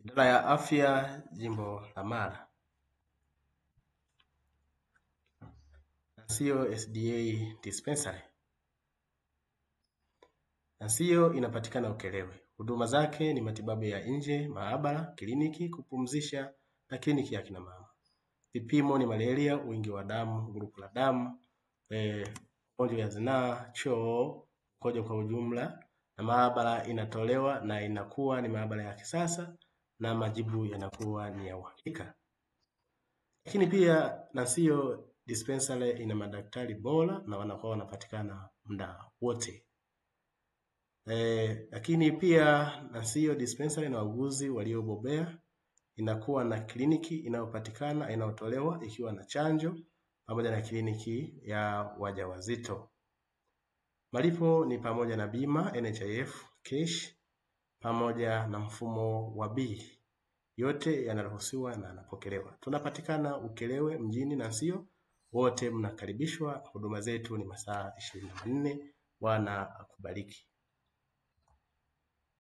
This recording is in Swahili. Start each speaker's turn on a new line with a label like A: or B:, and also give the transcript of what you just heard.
A: Idara ya Afya Jimbo la Mara, Nasio SDA Dispensary. Nasio inapatikana Ukerewe. Huduma zake ni matibabu ya nje, maabara, kliniki, kupumzisha na kliniki ya kina mama. Vipimo ni malaria, wingi wa damu, grupu la damu, ugonjwa ya zinaa, choo, mkojo kwa ujumla, na maabara inatolewa na inakuwa ni maabara ya kisasa na majibu yanakuwa ni ya uhakika. Lakini pia Nasio Dispensary ina madaktari bora na wanakuwa wanapatikana muda wote. Lakini pia Nasio Dispensary na wauguzi waliobobea, inakuwa na kliniki inayopatikana inayotolewa ikiwa na chanjo pamoja na kliniki ya wajawazito. Malipo ni pamoja na bima NHIF cash pamoja na mfumo wa bili. Yote yanaruhusiwa na yanapokelewa. Tunapatikana Ukerewe mjini Nasio. Wote mnakaribishwa. Huduma zetu ni masaa 24. Bwana akubariki.